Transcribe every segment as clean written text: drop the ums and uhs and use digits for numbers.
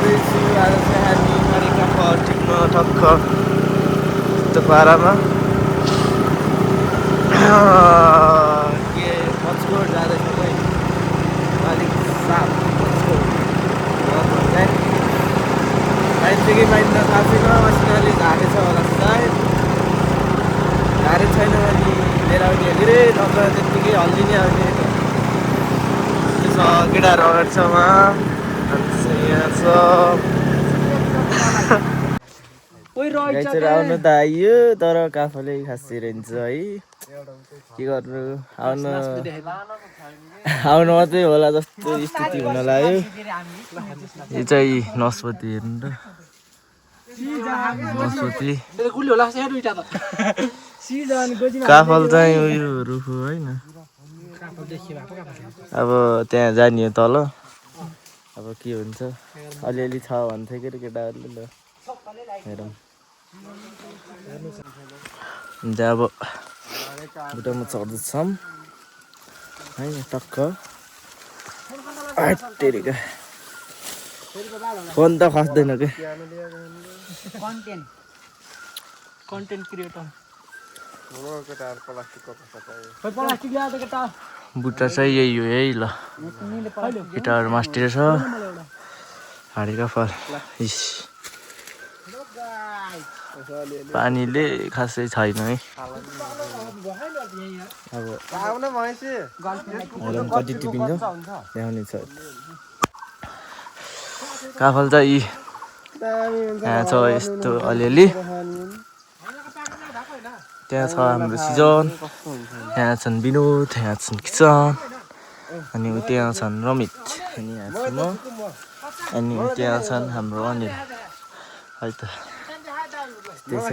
जाँदैछु आज चाहिँ हामी मारिका फल टिप्न ठक्क यस्तो पारामा के मचकोट जाँदैछ है अलिक साफ मचकोट पाइन्छ कि पाइन्न थाहा छैन मसिनोले झारेछ होला सायद झारे छैन भने लिएर आउने धेरै नत्र त्यत्तिकै हल्लिने आउने केटाहरू अगाडि छ उहाँ यहाँ छ आउनु त आइयो तर काफले खाँसी रहन्छ है के गर्नु आउनु मात्रै होला जस्तो स्थिति हुन लाग्यो यो चाहिँ नस्पति हेर्नु त नस्पति काफल चाहिँ उयो रुख हो होइन अब त्यहाँ जाने हो तल अब के हुन्छ अलिअलि छ भन्छ के अरे केटाहरूले ल हेरौँ त्यहाँ अब बुटामा चढ्दैछौँ है टक्क तेरिका फोन त खस्दैन के कन्टेन्ट क्रिएटर बुट्टा चाहिँ यही हो यही ल केटाहरू मास्टर छ हाडीका फल इस पानीले खासै छैन है अब कति टिपिन्छ ल्याउने छ काफल चाहिँ यहाँ छ यस्तो अलिअलि त्यहाँ छ हाम्रो सिजन यहाँ छन् विनोद यहाँ छन् किसन अनि त्यहाँ छन् रमित अनि यहाँ छु म अनि त्यहाँ छन् हाम्रो अनिल है त त्यस्तै छ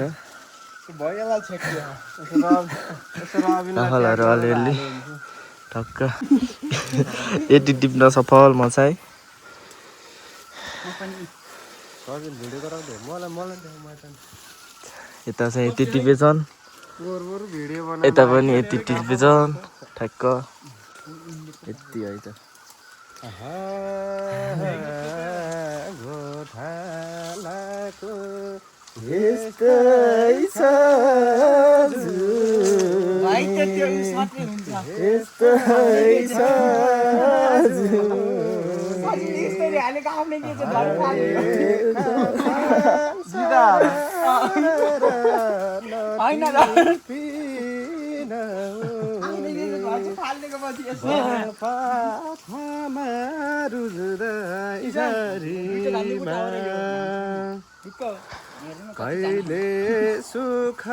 काफलहरू अलिअलि ठक्क यति टिप्न सफल म चाहिँ यता चाहिँ यति टिपेछन् यता पनि यति टिपेछन् ठ्याक्क यति है त यस्तै छ कहिले सुख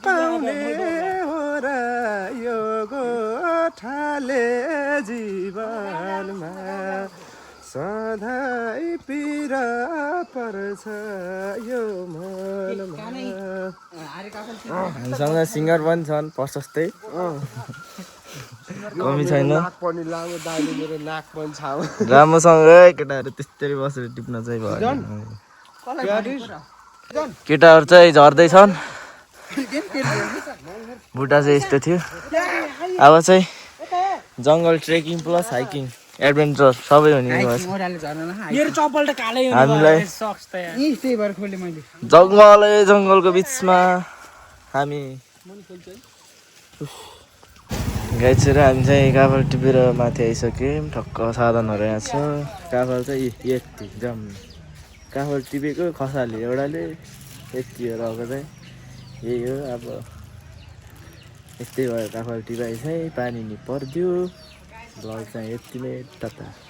पाउने हो र यो गोठाले जीवनमा सधैँ पीर पर्छ यो मनमा हामीसँग सिङ्गर पनि छन् प्रशस्तै कमी छैन राम्रोसँग केटाहरू त्यस्तै बसेर टिप्न चाहिँ भयो केटाहरू चाहिँ झर्दैछन् बुट्टा चाहिँ यस्तो थियो अब चाहिँ जङ्गल ट्रेकिङ प्लस हाइकिङ एडभेन्चर सबै हुने हामीलाई जङ्गलको बिचमा हामी गाइड र हामी चाहिँ काफल टिपेर माथि आइसक्यौँ ठक्क साधनहरू यहाँ छ काफल चाहिँ यति जम काफल टिपेको खसाले एउटाले यति हो रहेको चाहिँ यही हो अब यस्तै भयो काफल टिपाइ चाहिँ पानी नि परिदियो भ्लग चाहिँ यति नै टक्क